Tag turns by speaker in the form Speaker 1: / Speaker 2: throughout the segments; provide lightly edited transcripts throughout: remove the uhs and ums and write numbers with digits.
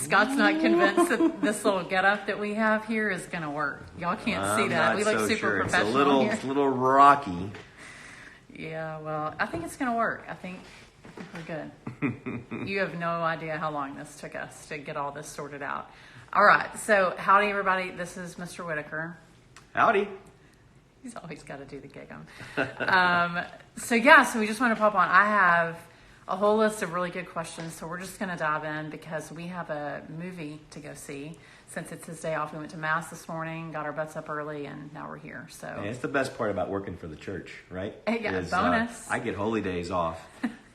Speaker 1: Scott's not convinced that this little getup that we have here is going to work. Y'all can't see that. We look super professional here.
Speaker 2: It's a little rocky.
Speaker 1: Yeah, well, I think it's going to work. I think we're good. You have no idea how long this took us to get all this sorted out. All right, so howdy, everybody. This is Mr. Whitaker.
Speaker 2: Howdy.
Speaker 1: He's always got to do the gig 'em. So we just want to pop on. I have a whole list of really good questions, so we're just going to dive in because we have a movie to go see. Since it's his day off, we went to Mass this morning, got our butts up early, and now we're here. So
Speaker 2: it's the best part about working for the church, right?
Speaker 1: Yeah, bonus.
Speaker 2: I get holy days off.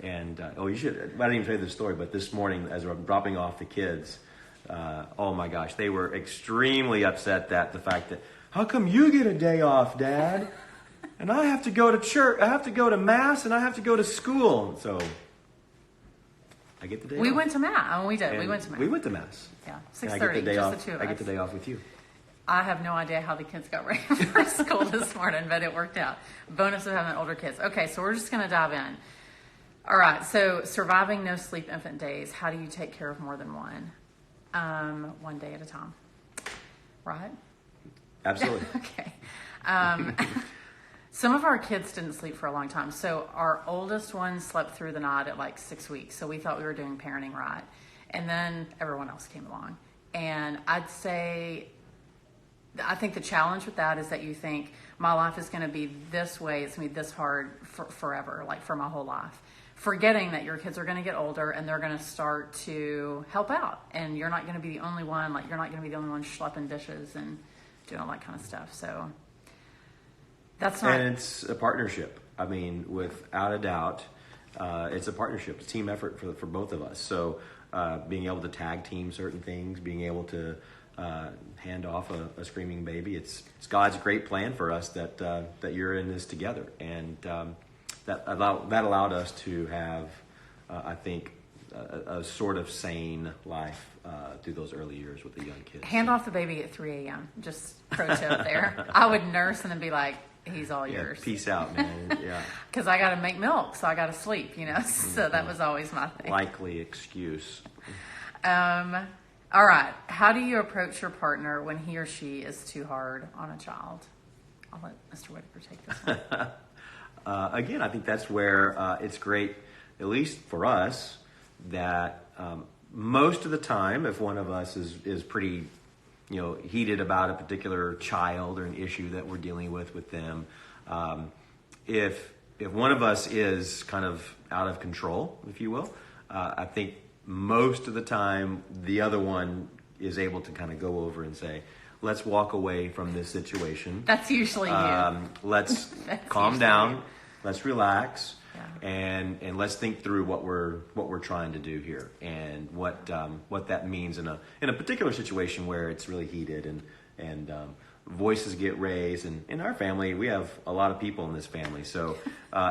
Speaker 2: And, you should, I didn't even tell you the story, but this morning as we're dropping off the kids, oh my gosh, they were extremely upset that the fact that, how come you get a day off, Dad? And I have to go to church, I have to go to Mass, and I have to go to school. So I get the day off.
Speaker 1: We went to Mass. Oh, we did.
Speaker 2: And
Speaker 1: we went to Mass.
Speaker 2: We went to Mass.
Speaker 1: Yeah, 6:30,6:30, just the two of us.
Speaker 2: I get the day off with you.
Speaker 1: I have no idea how the kids got ready for school this morning, but it worked out. Bonus of having older kids. Okay, so we're just going to dive in. All right, so surviving no sleep infant days. How do you take care of more than one? One day at a time, right?
Speaker 2: Absolutely.
Speaker 1: Okay. Some of our kids didn't sleep for a long time. So our oldest one slept through the night at like 6 weeks. So we thought we were doing parenting right. And then everyone else came along. And I'd say, I think the challenge with that is that you think my life is going to be this way. It's going to be this hard forever, like for my whole life. Forgetting that your kids are going to get older and they're going to start to help out. And you're not going to be the only one, like you're not going to be the only one schlepping dishes and doing all that kind of stuff. So that's not...
Speaker 2: And it's a partnership. I mean, without a doubt, it's a partnership. It's a team effort for both of us. So being able to tag team certain things, being able to hand off a screaming baby, it's God's great plan for us that you're in this together. And that allowed us to have, I think, a sort of sane life through those early years with the young kids.
Speaker 1: Hand off the baby at 3 a.m. Just pro tip there. I would nurse and then be like, he's all yours.
Speaker 2: Peace out, man. Yeah.
Speaker 1: Because I got to make milk, so I got to sleep, So that was always my thing.
Speaker 2: Likely excuse.
Speaker 1: All right. How do you approach your partner when he or she is too hard on a child? I'll let Mr. Whitaker take this one.
Speaker 2: Again, I think that's where it's great, at least for us, that most of the time, if one of us is pretty, heated about a particular child or an issue that we're dealing with them, if one of us is kind of out of control, if you will, I think most of the time the other one is able to kind of go over and say, let's walk away from this situation.
Speaker 1: That's usually you.
Speaker 2: Let's calm down.
Speaker 1: You.
Speaker 2: Let's relax,
Speaker 1: yeah.
Speaker 2: and let's think through what we're trying to do here, and what that means in a particular situation where it's really heated and voices get raised. And in our family, we have a lot of people in this family, so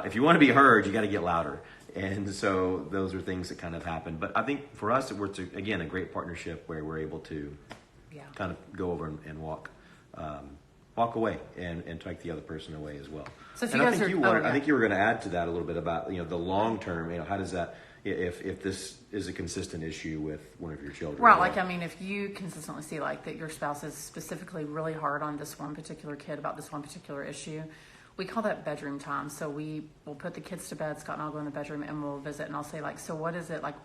Speaker 2: if you want to be heard, you got to get louder. And so those are things that kind of happen. But I think for us, it's again a great partnership where we're able to kind of go over and walk away and take the other person away as well.
Speaker 1: So
Speaker 2: I think you were going to add to that a little bit about the long term. How does that, if this is a consistent issue with one of your children,
Speaker 1: right? Like if you consistently see that your spouse is specifically really hard on this one particular kid about this one particular issue, we call that bedroom time. So we will put the kids to bed. Scott and I'll go in the bedroom and we'll visit. And I'll say so what is it like?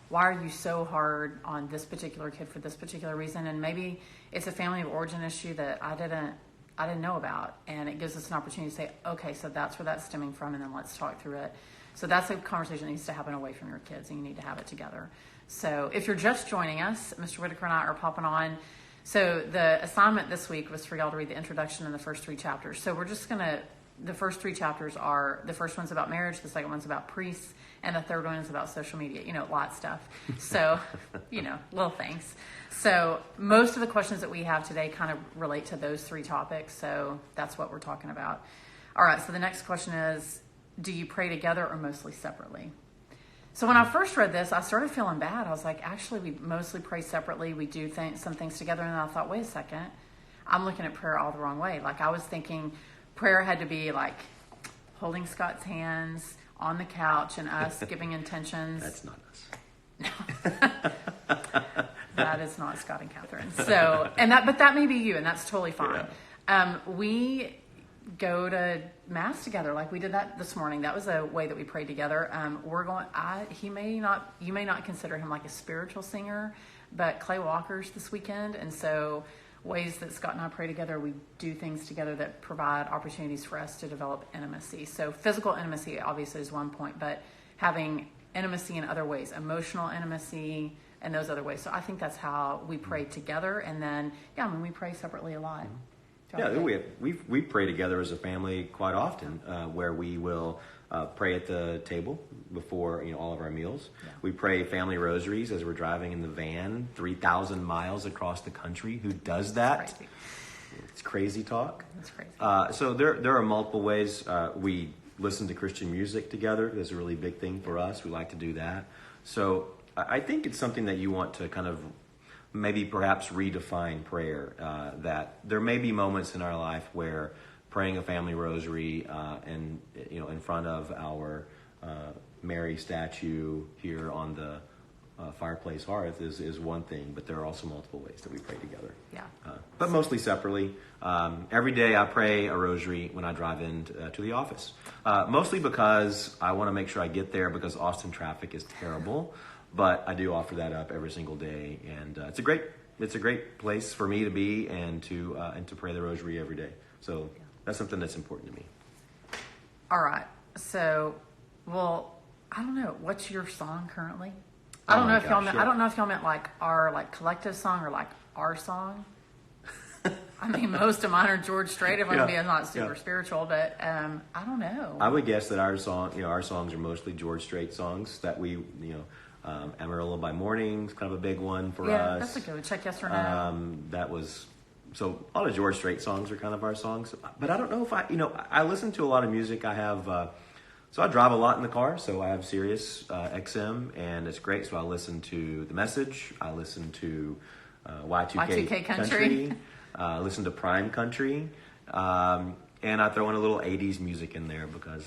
Speaker 1: Why are you so hard on this particular kid for this particular reason? And maybe it's a family of origin issue that I didn't know about, and it gives us an opportunity to say, okay, so that's where that's stemming from, and then let's talk through it. So that's a conversation that needs to happen away from your kids, and you need to have it together. So if you're just joining us, Mr. Whitaker and I are popping on. So the assignment this week was for y'all to read the introduction and the first 3 chapters. So we're just the first 3 chapters are, the first one's about marriage, the second one's about priests, and the third one is about social media, a lot of stuff. So, little things. So most of the questions that we have today kind of relate to those 3 topics. So that's what we're talking about. All right. So the next question is, do you pray together or mostly separately? So when I first read this, I started feeling bad. I was like, actually, we mostly pray separately. We do some things together. And then I thought, wait a second, I'm looking at prayer all the wrong way. Like I was thinking prayer had to be like holding Scott's hands on the couch and us giving intentions.
Speaker 2: That's not us.
Speaker 1: No. That is not Scott and Kathryn. So, but that may be you, and that's totally fine. Yeah. We go to mass together, like we did that this morning. That was a way that we prayed together. You may not consider him like a spiritual singer, but Clay Walker's this weekend, and so ways that Scott and I pray together, we do things together that provide opportunities for us to develop intimacy. So physical intimacy obviously is one point, but having intimacy in other ways, emotional intimacy and those other ways. So I think that's how we pray together. And then, we pray separately a lot.
Speaker 2: We pray together as a family quite often, where we will pray at the table before all of our meals. Yeah. We pray family rosaries as we're driving in the van 3,000 miles across the country. Who does that?
Speaker 1: Crazy.
Speaker 2: It's crazy talk.
Speaker 1: That's crazy.
Speaker 2: So there are multiple ways. We listen to Christian music together. That's a really big thing for us. We like to do that. So I think it's something that you want to kind of maybe perhaps redefine prayer. That there may be moments in our life where praying a family rosary and in front of our Mary statue here on the fireplace hearth is one thing, but there are also multiple ways that we pray together.
Speaker 1: Yeah.
Speaker 2: But mostly separately. Every day I pray a rosary when I drive in to the office. Mostly because I want to make sure I get there because Austin traffic is terrible. But I do offer that up every single day, and it's a great place for me to be and to pray the rosary every day. So that's something that's important to me.
Speaker 1: All right. So, I don't know. What's your song currently? I don't know if y'all meant like our collective song or like our song. I mean, most of mine are George Strait. If I'm gonna be not super spiritual, but I don't know.
Speaker 2: I would guess that our songs are mostly George Strait songs that we Amarillo by Morning is kind of a big one for us.
Speaker 1: Yeah, that's a good one. Check Yes or No.
Speaker 2: That was. So a lot of George Strait songs are kind of our songs, but I don't know if I listen to a lot of music. I have, so I drive a lot in the car, so I have Sirius XM, and it's great. So I listen to The Message, I listen to Y2K Country, I listen to Prime Country, and I throw in a little 80s music in there because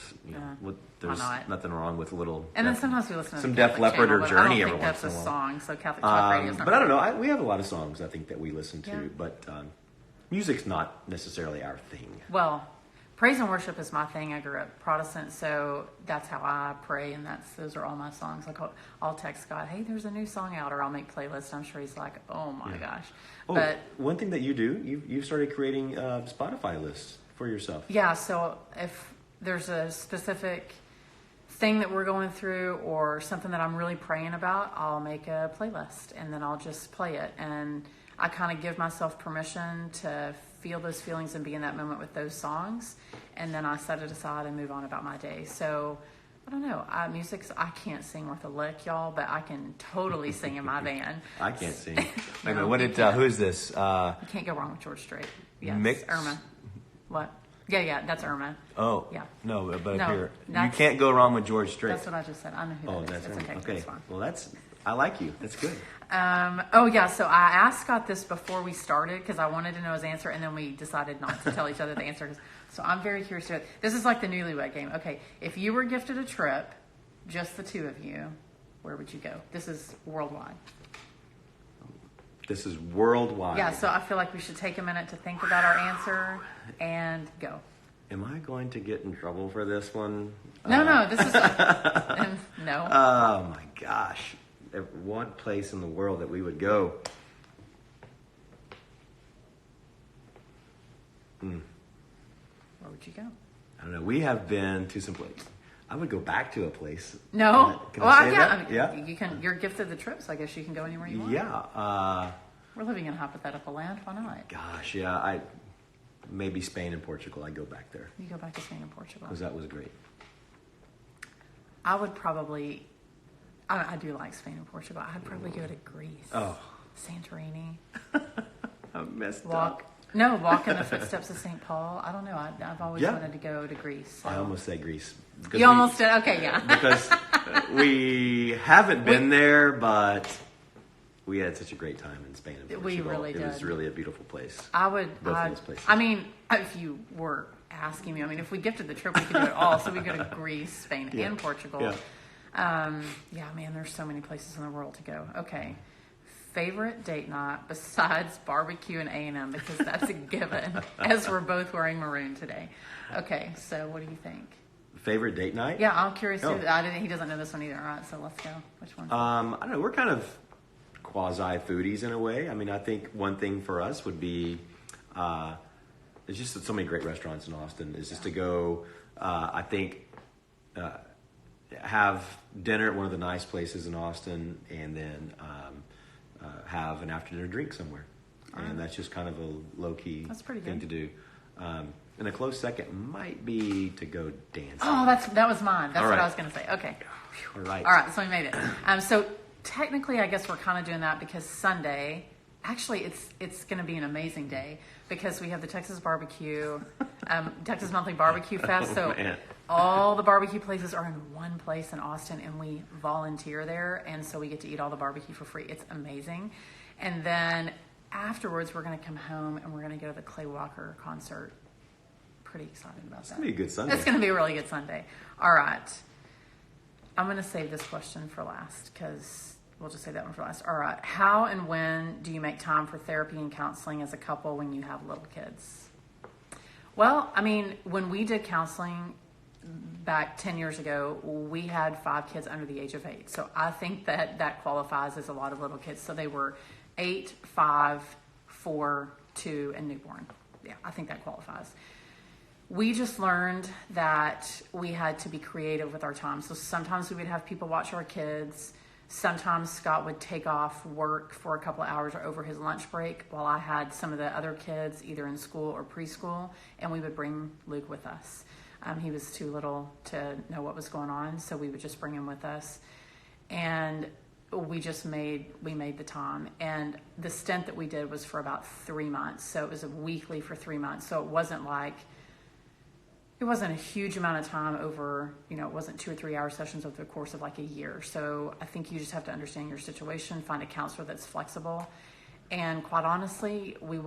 Speaker 2: there's nothing wrong with a little.
Speaker 1: And then sometimes we listen to
Speaker 2: some Def Leppard or Journey every
Speaker 1: that's
Speaker 2: once in a
Speaker 1: a
Speaker 2: while.
Speaker 1: song, so Catholic Talk Radio is not.
Speaker 2: But I don't know. We have a lot of songs I think that we listen to, but music's not necessarily our thing.
Speaker 1: Well, praise and worship is my thing. I grew up Protestant, so that's how I pray, and those are all my songs. Like I'll text Scott, "Hey, there's a new song out," or I'll make playlists. I'm sure he's like, "Oh my gosh!"
Speaker 2: Oh, but one thing that you do, you've started creating Spotify lists for yourself.
Speaker 1: Yeah. So if there's a specific thing that we're going through or something that I'm really praying about, I'll make a playlist and then I'll just play it. And I kind of give myself permission to feel those feelings and be in that moment with those songs. And then I set it aside and move on about my day. So I don't know. I can't sing worth a lick, y'all, but I can totally sing in my van.
Speaker 2: I can't sing. Wait a minute, who is this?
Speaker 1: You can't go wrong with George Strait. Yes, Irma. What? Yeah, that's Irma.
Speaker 2: Oh.
Speaker 1: Yeah.
Speaker 2: No, but here, you can't go wrong with George Strait.
Speaker 1: That's what I just said. I know who that is.
Speaker 2: That's
Speaker 1: It's
Speaker 2: okay.
Speaker 1: That's fine.
Speaker 2: Well, I like you. That's good.
Speaker 1: So I asked Scott this before we started because I wanted to know his answer, and then we decided not to tell each other the answer. So I'm very curious to it. This is like the newlywed game. Okay, if you were gifted a trip, just the two of you, where would you go? This is worldwide.
Speaker 2: This is worldwide.
Speaker 1: Yeah, so I feel like we should take a minute to think about our answer and go.
Speaker 2: Am I going to get in trouble for this one?
Speaker 1: No, this is... no.
Speaker 2: Oh, my gosh. One place in the world that we would go.
Speaker 1: Where would you go?
Speaker 2: I don't know. We have been to some place. I would go back to a place.
Speaker 1: No.
Speaker 2: Can I say that?
Speaker 1: I mean, yeah. You're gifted the trip, so I guess you can go anywhere you want.
Speaker 2: Yeah.
Speaker 1: We're living in a hypothetical land. Why not?
Speaker 2: Gosh, yeah. Maybe Spain and Portugal. I'd go back there.
Speaker 1: You go back to Spain and Portugal.
Speaker 2: Because that was great.
Speaker 1: I would probably... I do like Spain and Portugal. I'd probably go to Greece.
Speaker 2: Oh.
Speaker 1: Santorini.
Speaker 2: I messed up.
Speaker 1: Walk in the footsteps of St. Paul. I don't know. I've always wanted to go to Greece. So.
Speaker 2: I almost said Greece.
Speaker 1: You almost did? Okay, yeah.
Speaker 2: Because we haven't been there, but we had such a great time in Spain and Portugal.
Speaker 1: We really did.
Speaker 2: It was really a beautiful place.
Speaker 1: Both of those places. I mean, if you were asking me, if we gifted the trip, we could do it all. So we go to Greece, Spain, and Portugal.
Speaker 2: Yeah.
Speaker 1: Man, there's so many places in the world to go. Okay. favorite date night besides barbecue and A&M, because that's a given, as we're both wearing maroon today. Okay, so what do you think?
Speaker 2: Favorite date night?
Speaker 1: Yeah, I'm curious.
Speaker 2: Oh.
Speaker 1: He doesn't know this one either. All right, so let's go. Which one?
Speaker 2: I don't know. We're kind of quasi-foodies in a way. I mean, I think one thing for us would be, there's just so many great restaurants in Austin, is just to go, I think, have dinner at one of the nice places in Austin, and then have an after-dinner drink somewhere. And that's just kind of a low-key thing to do. And a close second might be to go dancing.
Speaker 1: Oh, that was mine. That's what I was going to say. Okay.
Speaker 2: All right.
Speaker 1: All right, so we made it. So technically, I guess we're kind of doing that because Sunday, actually, it's going to be an amazing day because we have the Texas Barbecue, Texas Monthly Barbecue Fest. So all the barbecue places are in one place in Austin, and we volunteer there, and so we get to eat all the barbecue for free. It's amazing. And then afterwards, we're going to come home and we're going to go to the Clay Walker concert. Pretty excited about that.
Speaker 2: It's going to be a good Sunday.
Speaker 1: It's going to be a really good Sunday. All right. I'm going to save this question for last because we'll just save that one for last. All right. How and when do you make time for therapy and counseling as a couple when you have little kids? Well, I mean, when we did counseling back 10 years ago, we had 5 kids under the age of 8. So I think that qualifies as a lot of little kids. So they were 8, 5, 4, 2, and newborn. Yeah, I think that qualifies. We just learned that we had to be creative with our time. So sometimes we would have people watch our kids. Sometimes Scott would take off work for a couple of hours or over his lunch break while I had some of the other kids either in school or preschool, and we would bring Luke with us. He was too little to know what was going on, so we would just bring him with us. And we made the time. And the stint that we did was for about 3 months. So it was a weekly for 3 months. So it wasn't a huge amount of time over, it wasn't 2 or 3 hour sessions over the course of like a year. So I think you just have to understand your situation, find a counselor that's flexible. And quite honestly, we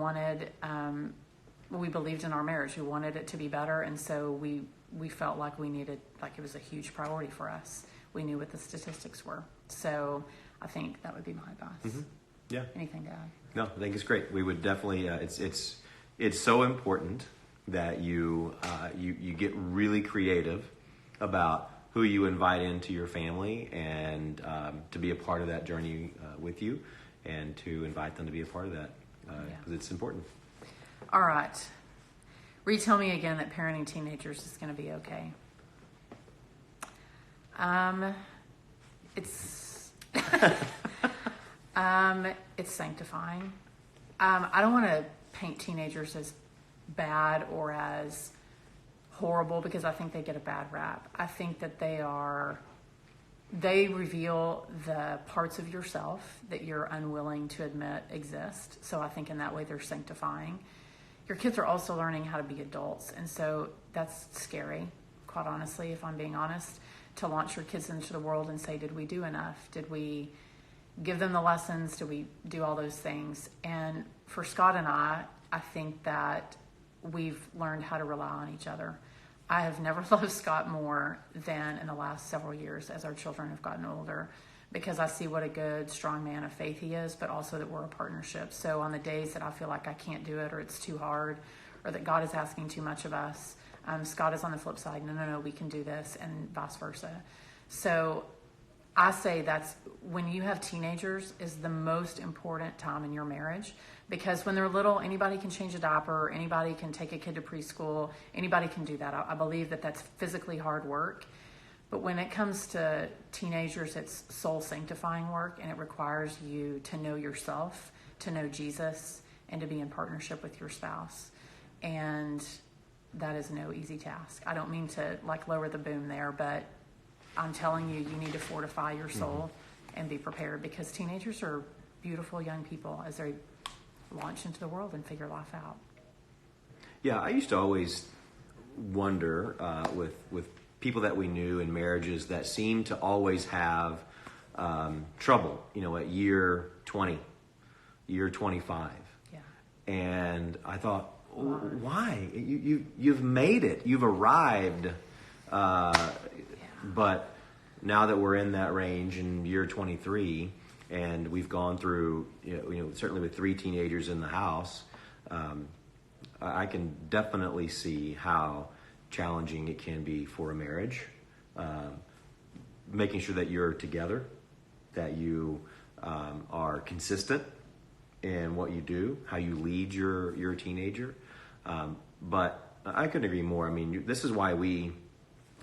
Speaker 1: believed in our marriage. We wanted it to be better. And so we felt like it was a huge priority for us. We knew what the statistics were. So I think that would be my advice.
Speaker 2: Mm-hmm. Yeah.
Speaker 1: Anything to add?
Speaker 2: No, I think it's great. We would definitely, it's so important that you get really creative about who you invite into your family and to be a part of that journey with you, and to invite them to be a part of that because it's important.
Speaker 1: All right. Retell me again that parenting teenagers is going to be okay. It's sanctifying. I don't want to paint teenagers as bad or as horrible because I think they get a bad rap. I think that they reveal the parts of yourself that you're unwilling to admit exist. So I think in that way they're sanctifying. Your kids are also learning how to be adults, and so that's scary, quite honestly, if I'm being honest, to launch your kids into the world and say, did we do enough? Did we give them the lessons? Did we do all those things? And for Scott and I think that we've learned how to rely on each other. I have never loved Scott more than in the last several years as our children have gotten older, because I see what a good, strong man of faith he is, but also that we're a partnership. So on the days that I feel like I can't do it or it's too hard or that God is asking too much of us, Scott is on the flip side. No, we can do this, and vice versa. So I say that's when you have teenagers is the most important time in your marriage, because when they're little, anybody can change a diaper, anybody can take a kid to preschool, anybody can do that. I believe that that's physically hard work. But when it comes to teenagers, it's soul sanctifying work, and it requires you to know yourself, to know Jesus, and to be in partnership with your spouse. And that is no easy task. I don't mean to lower the boom there, but I'm telling you need to fortify your soul and be prepared, because teenagers are beautiful young people as they launch into the world and figure life out.
Speaker 2: Yeah, I used to always wonder with people that we knew in marriages that seemed to always have trouble, at year 20, year 25.
Speaker 1: Yeah.
Speaker 2: And I thought, why? You've made it. You've arrived. But now that we're in that range in year 23, and we've gone through, certainly with 3 teenagers in the house, I can definitely see how challenging it can be for a marriage. Making sure that you're together, that you are consistent in what you do, how you lead your teenager. But I couldn't agree more. I mean, this is why we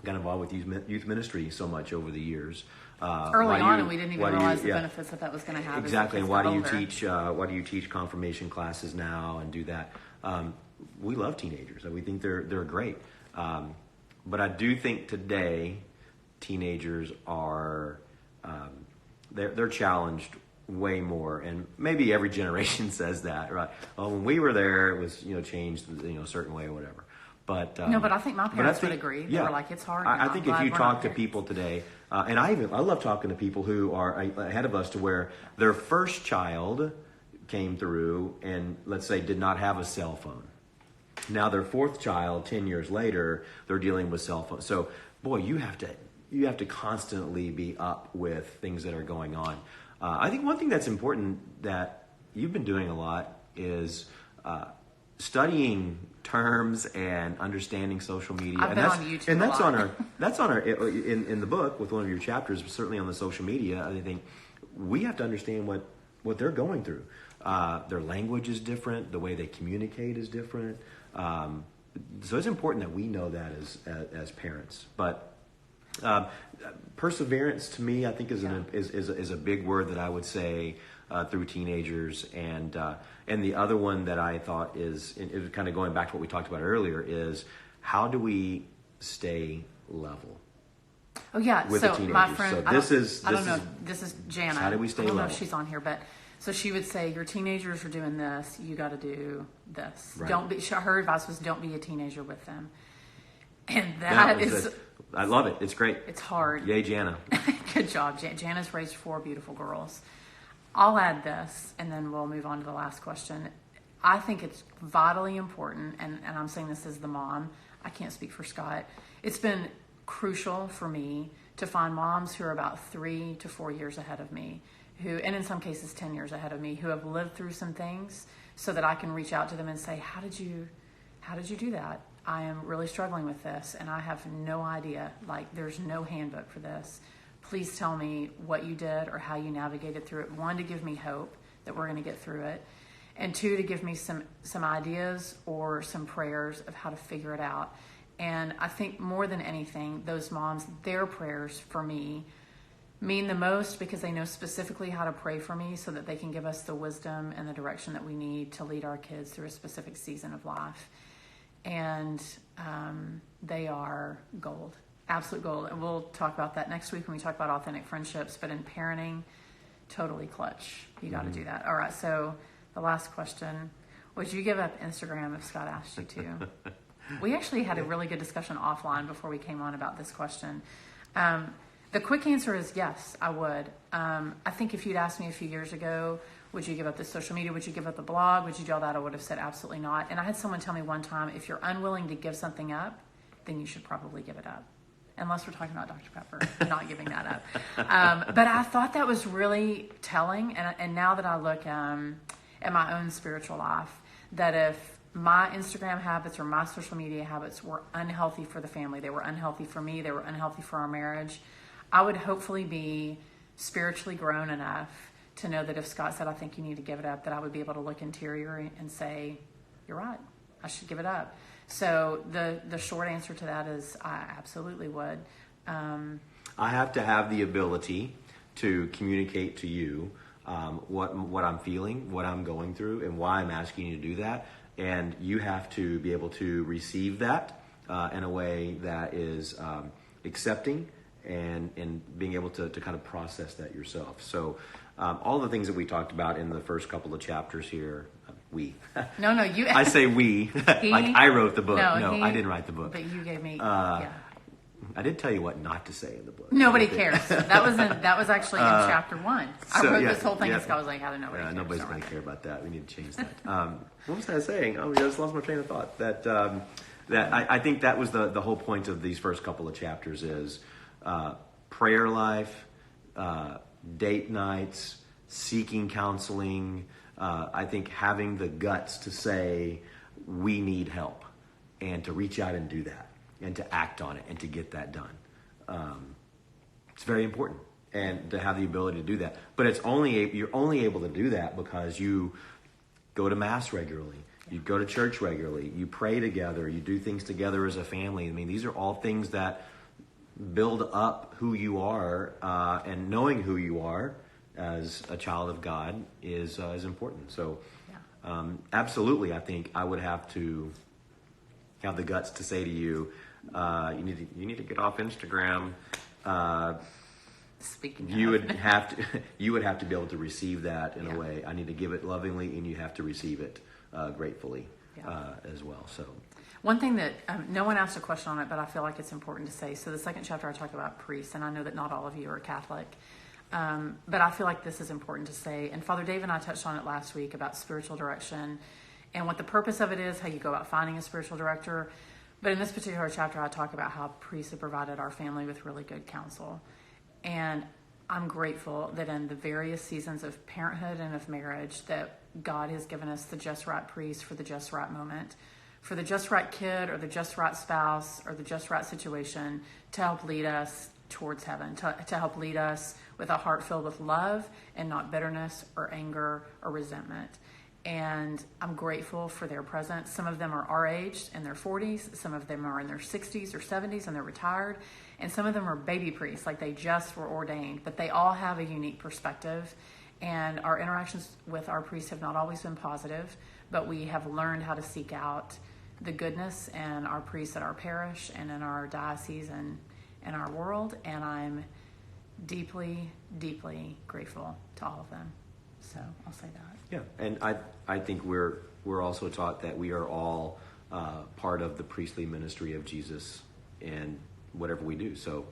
Speaker 2: got involved with youth ministry so much over the years.
Speaker 1: Early on, and we didn't even realize the benefits that was going to have.
Speaker 2: Exactly. And why do you teach confirmation classes now and do that? We love teenagers. We think they're great. But I do think today teenagers are they're challenged way more, and maybe every generation says that, right? Oh, when we were there, it was changed a certain way or whatever. But
Speaker 1: no, but I think my parents would agree. They were like, it's hard.
Speaker 2: I think if you talk to people today, and I love talking to people who are ahead of us, to where their first child came through and, let's say, did not have a cell phone. Now their 4th child, 10 years later, they're dealing with cell phones. So, boy, you have to constantly be up with things that are going on. I think one thing that's important that you've been doing a lot is studying terms and understanding social media.
Speaker 1: I've been on YouTube
Speaker 2: and that's
Speaker 1: a lot.
Speaker 2: that's on our in the book with one of your chapters, certainly on the social media. I think we have to understand what they're going through. Their language is different. The way they communicate is different. So it's important that we know that as parents. But perseverance, to me, I think is a big word that I would say through teenagers. And the other one that I thought is kind of going back to what we talked about earlier is, how do we stay level?
Speaker 1: Oh yeah.
Speaker 2: With
Speaker 1: so
Speaker 2: the teenagers.
Speaker 1: my friend,
Speaker 2: So this is
Speaker 1: Jana.
Speaker 2: how do we stay
Speaker 1: I don't know
Speaker 2: level?
Speaker 1: if she's on here, but so she would say, your teenagers are doing this, you got to do this.
Speaker 2: Right.
Speaker 1: Don't be. Her advice was, don't be a teenager with them. And that is,
Speaker 2: I love it. It's great.
Speaker 1: it's hard.
Speaker 2: Yay, Jana.
Speaker 1: Good job. Jana's raised 4 beautiful girls. I'll add this, and then we'll move on to the last question. I think it's vitally important, and I'm saying this as the mom. I can't speak for Scott. It's been crucial for me to find moms who are about 3 to 4 years ahead of me, and in some cases 10 years ahead of me, who have lived through some things, so that I can reach out to them and say, how did you do that? I am really struggling with this, and I have no idea. Like, there's no handbook for this. Please tell me what you did or how you navigated through it. 1, to give me hope that we're going to get through it, and 2, to give me some ideas or some prayers of how to figure it out. And I think more than anything, those moms, their prayers for me mean the most, because they know specifically how to pray for me, so that they can give us the wisdom and the direction that we need to lead our kids through a specific season of life. And they are gold, absolute gold. And we'll talk about that next week when we talk about authentic friendships. But in parenting, totally clutch. You got to do that. All right. So the last question: would you give up Instagram if Scott asked you to? We actually had a really good discussion offline before we came on about this question. The quick answer is yes, I would. I think if you'd asked me a few years ago, would you give up the social media? Would you give up the blog? Would you do all that? I would have said absolutely not. And I had someone tell me one time, if you're unwilling to give something up, then you should probably give it up. Unless we're talking about Dr. Pepper, not giving that up. But I thought that was really telling. And now that I look at my own spiritual life, that if my Instagram habits or my social media habits were unhealthy for the family, they were unhealthy for me, they were unhealthy for our marriage, I would hopefully be spiritually grown enough to know that if Scott said, I think you need to give it up, that I would be able to look interior and say, you're right, I should give it up. So the short answer to that is I absolutely would.
Speaker 2: I have to have the ability to communicate to you what I'm feeling, what I'm going through, and why I'm asking you to do that. And you have to be able to receive that in a way that is accepting and being able to kind of process that yourself. So all the things that we talked about in the first couple of chapters here, we.
Speaker 1: No, you.
Speaker 2: I say we, like I wrote the book. No, I didn't write the book.
Speaker 1: But you gave me,
Speaker 2: I did tell you what not to say in the book.
Speaker 1: Nobody cares. That was actually in chapter 1. I wrote this whole thing and Scott was like, how did nobody care?
Speaker 2: Nobody's going to care about that. We need to change that. What was I saying? Oh, I just lost my train of thought. That I think that was the whole point of these first couple of chapters is prayer life, date nights, seeking counseling. I think having the guts to say we need help and to reach out and do that and to act on it and to get that done. It's very important, and to have the ability to do that. But you're only able to do that because you go to Mass regularly. You go to church regularly. You pray together. You do things together as a family. I mean, these are all things that build up who you are, and knowing who you are as a child of God is important. So, absolutely, I think I would have to have the guts to say to you, you need to get off Instagram.
Speaker 1: Speaking
Speaker 2: you would have to be able to receive that in a way. I need to give it lovingly, and you have to receive it gratefully as well. So,
Speaker 1: one thing that no one asked a question on it, but I feel like it's important to say. So the second chapter I talk about priests, and I know that not all of you are Catholic, but I feel like this is important to say. And Father Dave and I touched on it last week about spiritual direction and what the purpose of it is, how you go about finding a spiritual director. But in this particular chapter, I talk about how priests have provided our family with really good counsel. And I'm grateful that in the various seasons of parenthood and of marriage that God has given us the just right priest for the just right moment, for the just right kid or the just right spouse or the just right situation to help lead us towards heaven, to help lead us with a heart filled with love and not bitterness or anger or resentment. And I'm grateful for their presence. Some of them are our age in their 40s. Some of them are in their 60s or 70s and they're retired. And some of them are baby priests, like they just were ordained. But they all have a unique perspective. And our interactions with our priests have not always been positive, but we have learned how to seek out the goodness in our priests at our parish and in our diocese and in our world. And I'm deeply, deeply grateful to all of them. So I'll say that.
Speaker 2: Yeah, and I think we're also taught that we are all part of the priestly ministry of Jesus in whatever we do. So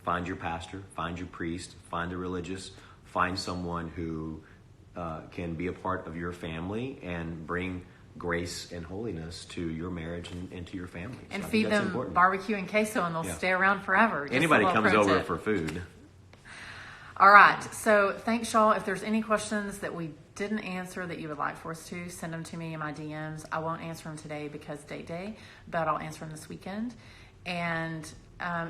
Speaker 2: find your pastor, find your priest, find a religious, find someone who can be a part of your family and bring grace and holiness to your marriage and to your family.
Speaker 1: And
Speaker 2: so
Speaker 1: feed them
Speaker 2: important.
Speaker 1: barbecue and queso and they'll stay around forever. Just
Speaker 2: Anybody comes over
Speaker 1: tip.
Speaker 2: for food.
Speaker 1: All right. So thanks, y'all. If there's any questions that we didn't answer that you would like for us to, send them to me in my DMs. I won't answer them today because date day, but I'll answer them this weekend. And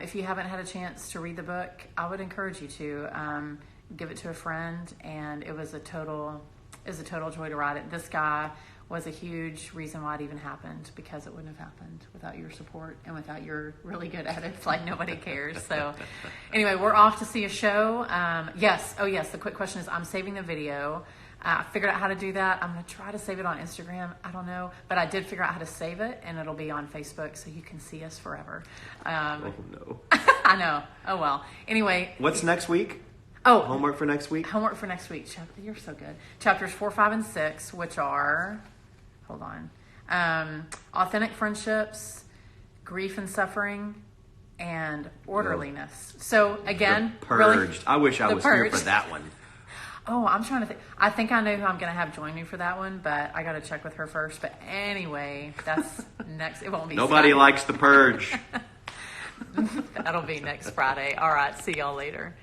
Speaker 1: if you haven't had a chance to read the book, I would encourage you to give it to a friend. And it was a total joy to write it. This guy was a huge reason why it even happened, because it wouldn't have happened without your support and without your really good edits. Like nobody cares. So anyway, we're off to see a show. Yes. The quick question is I'm saving the video. I figured out how to do that. I'm going to try to save it on Instagram. I don't know, but I did figure out how to save it and it'll be on Facebook so you can see us forever.
Speaker 2: Oh no.
Speaker 1: I know. Oh well. Anyway.
Speaker 2: What's next week?
Speaker 1: Oh,
Speaker 2: homework for next week?
Speaker 1: Homework for next week. You're so good. Chapters 4, 5, and 6, which are, hold on, authentic friendships, grief and suffering, and orderliness. So again,
Speaker 2: the Purged.
Speaker 1: Really,
Speaker 2: I wish I was
Speaker 1: Purged.
Speaker 2: here for that one.
Speaker 1: Oh, I'm trying to think. I think I know who I'm going to have join me for that one, but I got to check with her first. But anyway, that's next. It won't be.
Speaker 2: Nobody likes the Purge.
Speaker 1: That'll be next Friday. All right. See y'all later.